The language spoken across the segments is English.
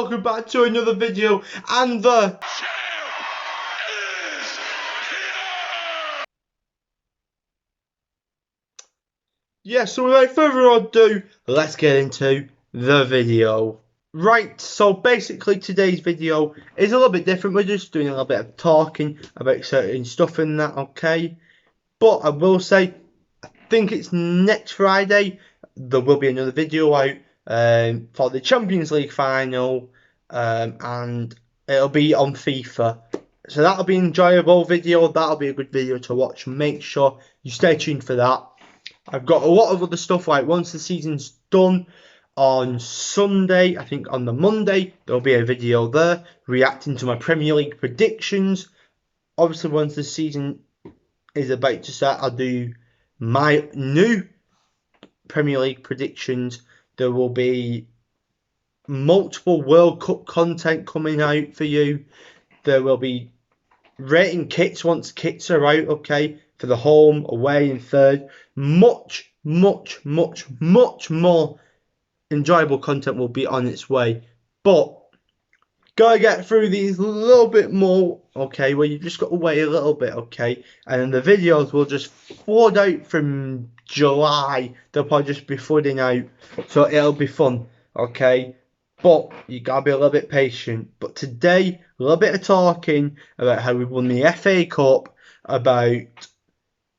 welcome back to another video, and the so without further ado, let's get into the video. Right, so basically today's video is a little bit different. We're just doing a little bit of talking about certain stuff and that, okay? But I will say, I think it's next Friday, there will be another video out for the Champions League final, and it'll be on FIFA. So that'll be an enjoyable video, that'll be a good video to watch. Make sure you stay tuned for that. I've got a lot of other stuff, like once the season's done on Sunday, I think on the Monday, there'll be a video there reacting to my Premier League predictions. Obviously, once the season is about to start, I'll do my new Premier League predictions. There will be multiple World Cup content coming out for you. There will be rating kits once kits are out, okay, for the home, away and third. Much more enjoyable content will be on its way. But gotta get through these a little bit more, okay, where you just got to wait a little bit, okay, and then the videos will just flood out from July. They'll probably just be flooding out, so it'll be fun, okay, but you gotta be a little bit patient. But today, a little bit of talking about how we won the FA Cup, about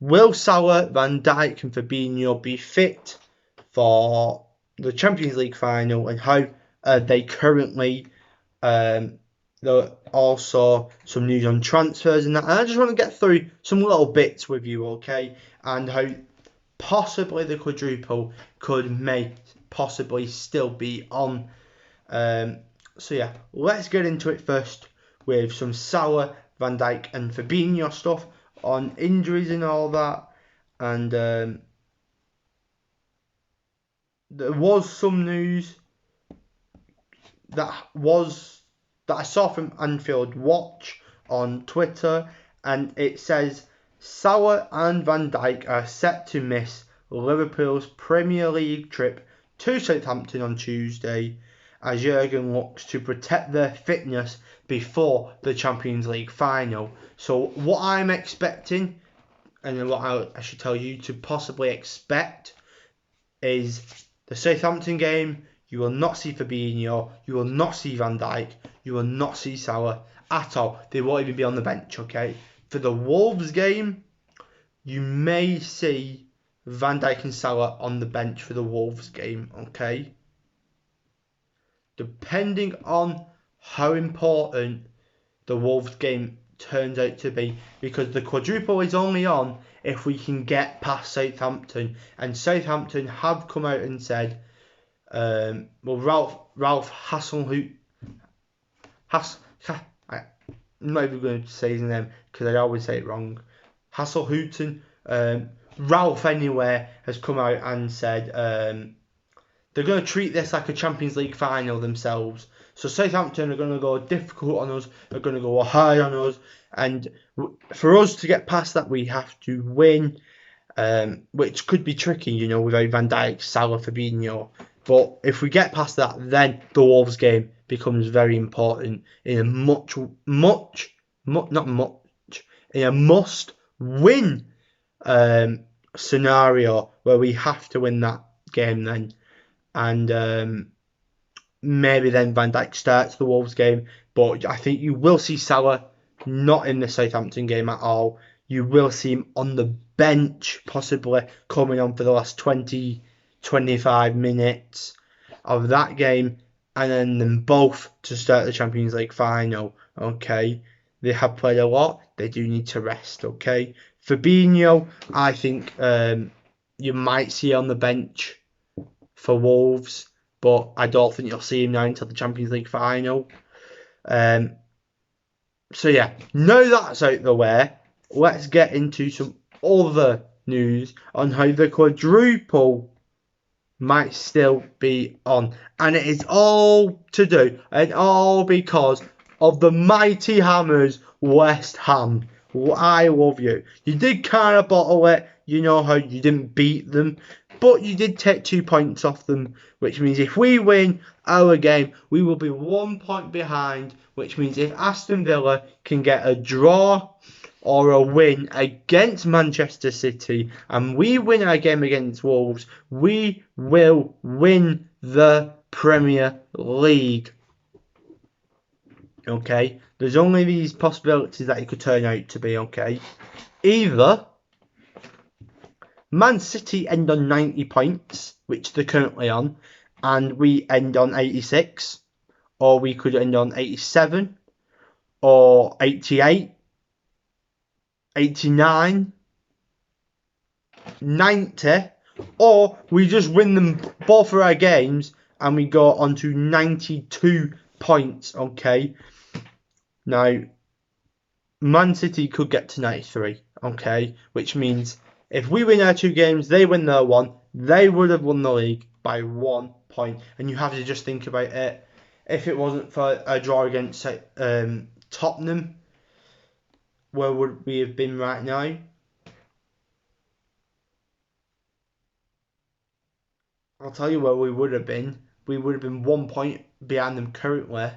will Salah, Van Dijk and Fabinho be fit for the Champions League final, and how they currently. There are also some news on transfers and that, and I just want to get through some little bits with you, okay, and how possibly the quadruple may possibly still be on. So yeah, let's get into it first with some Salah, Van Dijk and Fabinho stuff on injuries and all that. And there was some news that I saw from Anfield Watch on Twitter, and it says Salah and Van Dijk are set to miss Liverpool's Premier League trip to Southampton on Tuesday, as Jurgen looks to protect their fitness before the Champions League final. So what I'm expecting, and what I should tell you to possibly expect, is the Southampton game. You will not see Fabinho, you will not see Van Dijk, you will not see Salah at all. They won't even be on the bench, okay? For the Wolves game, you may see Van Dijk and Salah on the bench for the Wolves game, okay? Depending on how important the Wolves game turns out to be, because the quadruple is only on if we can get past Southampton, and Southampton have come out and said, Ralph Hasenhüttl, I'm not even going to say his name because I always say it wrong. Hasenhüttl, Ralph anyway, has come out and said they're going to treat this like a Champions League final themselves. So Southampton are going to go difficult on us, are going to go hard on us, and for us to get past that, we have to win, which could be tricky, you know, without Van Dijk, Salah, Fabinho. But if we get past that, then the Wolves game becomes very important in a must-win scenario where we have to win that game then. And maybe then Van Dijk starts the Wolves game. But I think you will see Salah not in the Southampton game at all. You will see him on the bench, possibly coming on for the last 20-25 minutes of that game, and then them both to start the Champions League final, okay? They have played a lot, they do need to rest, okay? Fabinho, I think you might see on the bench for Wolves, but I don't think you'll see him now until the Champions League final. So yeah, now that's out the way, let's get into some other news on how the quadruple might still be on, and it is all to do and all because of the mighty Hammers, West Ham. I love you. You did kind of bottle it, you know how you didn't beat them, but you did take 2 points off them, which means if we win our game, we will be 1 point behind, which means if Aston Villa can get a draw or a win against Manchester City and we win our game against Wolves, we will win the Premier League. Okay, there's only these possibilities that it could turn out to be, okay? Either Man City end on 90 points, which they're currently on, and we end on 86, or we could end on 87, or 88, 89, 90, or we just win them both of our games and we go on to 92 points, okay? Now, Man City could get to 93, okay? Which means if we win our 2 games, they win their 1, they would have won the league by 1 point. And you have to just think about it. If it wasn't for a draw against Tottenham, where would we have been right now? I'll tell you where we would have been. We would have been 1 point behind them currently.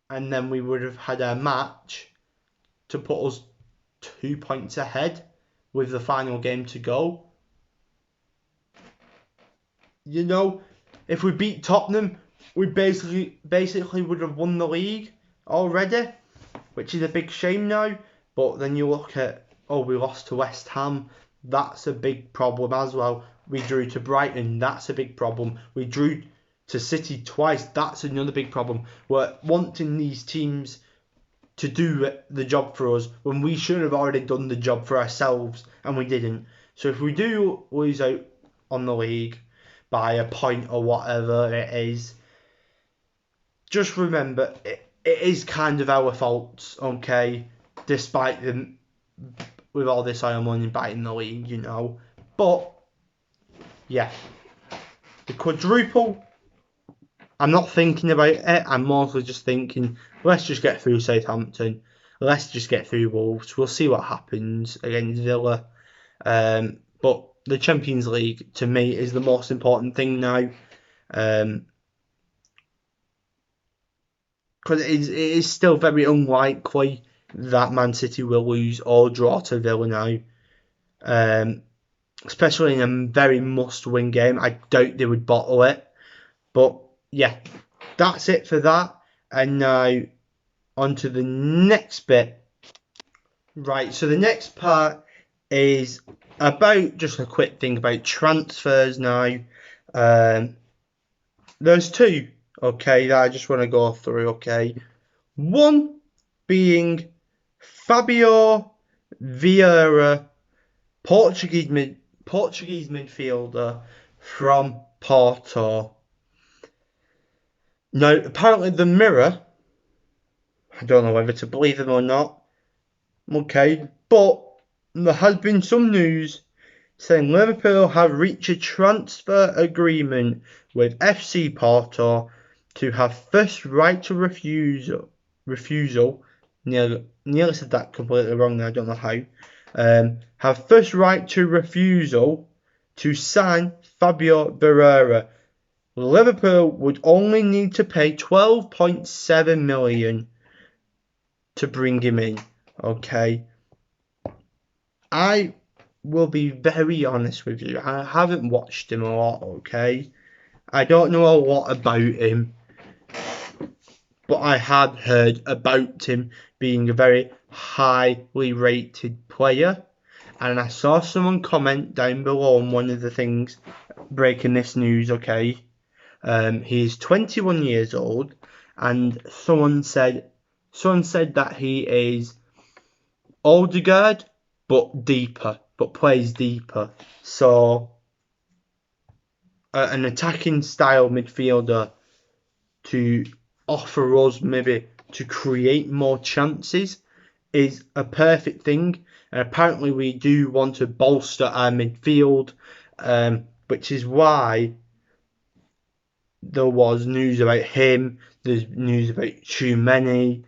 And then we would have had a match to put us 2 points ahead with the final game to go. You know, if we beat Tottenham, we basically would have won the league already, which is a big shame now. But then you look at, we lost to West Ham. That's a big problem as well. We drew to Brighton. That's a big problem. We drew to City twice. That's another big problem. We're wanting these teams to do the job for us when we should have already done the job for ourselves, and we didn't. So if we do lose out on the league by a point or whatever it is, just remember it is kind of our fault, okay? Despite them with all this Iron money biting the league, you know. But yeah, the quadruple, I'm not thinking about it. I'm mostly just thinking, let's just get through Southampton. Let's just get through Wolves. We'll see what happens against Villa. But the Champions League, to me, is the most important thing now. Because it is still very unlikely that Man City will lose or draw to Villa now. Especially in a very must-win game. I doubt they would bottle it. But yeah, that's it for that. And now on to the next bit. Right, so the next part is about just a quick thing about transfers now. There's 2, okay, that I just want to go through, okay. One being Fabio Vieira, Portuguese midfielder from Porto. Now, apparently the Mirror, I don't know whether to believe them or not, okay, but there has been some news saying Liverpool have reached a transfer agreement with FC Porto to have first right to refusal. Nearly said that completely wrong, I don't know how. Have first right to refusal to sign Fabio Vieira. Liverpool would only need to pay 12.7 million to bring him in. Okay. I will be very honest with you. I haven't watched him a lot, okay? I don't know a lot about him. But I had heard about him being a very highly rated player. And I saw someone comment down below on one of the things breaking this news, okay? He's 21 years old, and someone said that he is Odegaard, but deeper, but plays deeper. So, an attacking style midfielder to offer us maybe to create more chances is a perfect thing. And apparently we do want to bolster our midfield, which is why there was news about him, there's news about Tchouaméni,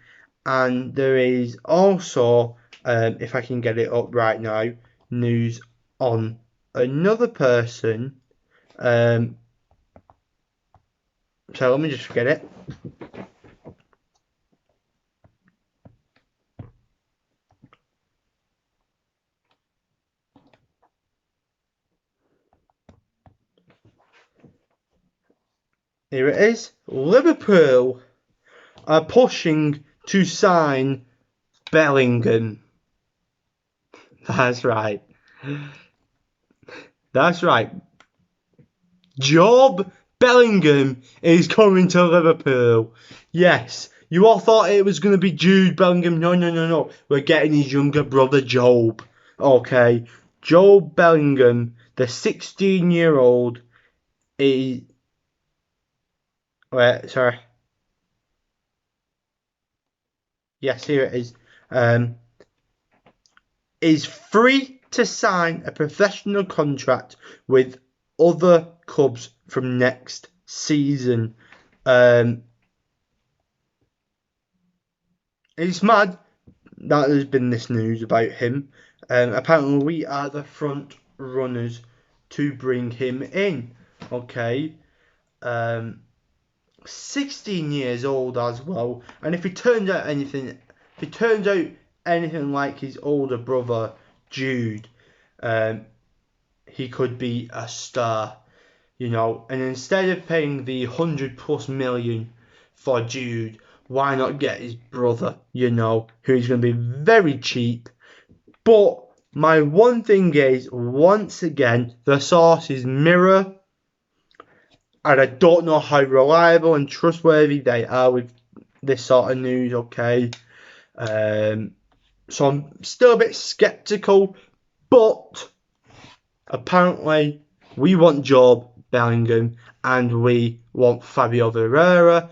and there is also, if I can get it up right now, news on another person. So let me just get it. Here it is. Liverpool are pushing to sign Bellingham. That's right. That's right. Job Bellingham is coming to Liverpool. Yes, you all thought it was going to be Jude Bellingham. No, no, no, no. We're getting his younger brother, Job. Okay. Job Bellingham, the 16-year-old, is... Wait, sorry. Yes, here it is. Is free to sign a professional contract with other clubs from next season. It's mad that there's been this news about him. Apparently, we are the front runners to bring him in. Okay. 16 years old as well, and if he turns out anything like his older brother Jude, he could be a star, you know. And instead of paying the 100+ million for Jude, why not get his brother, you know, who's going to be very cheap. But my one thing is, once again, the sources mirror, and I don't know how reliable and trustworthy they are with this sort of news, okay? So I'm still a bit sceptical, but apparently we want Job Bellingham and we want Fabio Vieira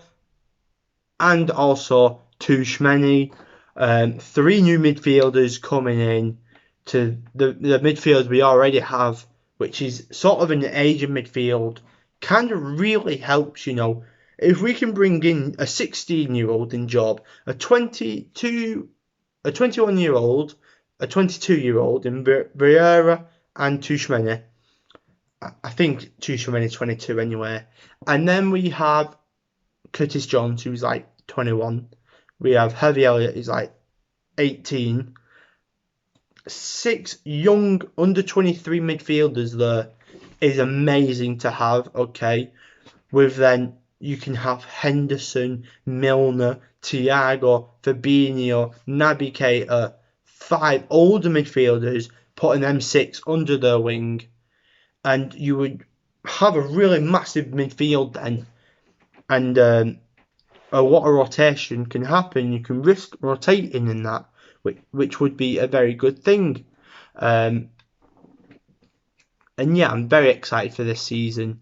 and also Tuchmeni. 3 new midfielders coming in to the midfield we already have, which is sort of an aging midfield. Kind of really helps, you know. If we can bring in a 16-year-old in Job, a 21-year-old, a 22-year-old in Vieira and Tuchmeni. I think Tuchmeni 22 anyway. And then we have Curtis Jones, who's like 21. We have Harvey Elliott, who's like 18. 6 young under 23 midfielders there is amazing to have, okay? With then you can have Henderson, Milner, Thiago, Fabinho, Naby Keita, 5 older midfielders, putting them 6 under their wing, and you would have a really massive midfield then, and a lot of rotation can happen. You can risk rotating in that, which would be a very good thing. And yeah, I'm very excited for this season.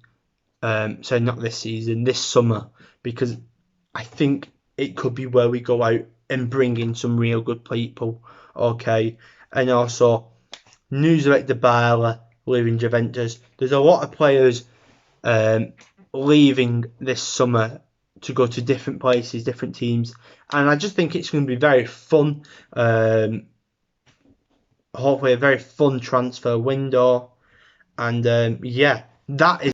So not this season, this summer, because I think it could be where we go out and bring in some real good people. Okay, and also news about Dybala leaving Juventus. There's a lot of players leaving this summer to go to different places, different teams, and I just think it's going to be very fun. Hopefully a very fun transfer window, and yeah, that is...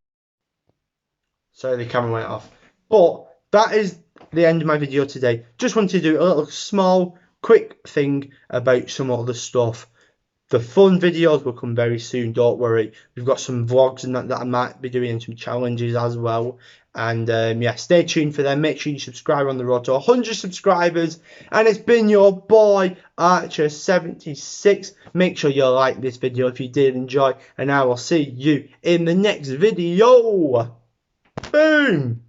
Sorry, the camera went off. But that is the end of my video today. Just wanted to do a little small, quick thing about some other stuff. The fun videos will come very soon, don't worry. We've got some vlogs and that I might be doing, and some challenges as well. And yeah, stay tuned for them. Make sure you subscribe on the road to 100 subscribers. And it's been your boy, Archer76. Make sure you like this video if you did enjoy. And I will see you in the next video. Boom!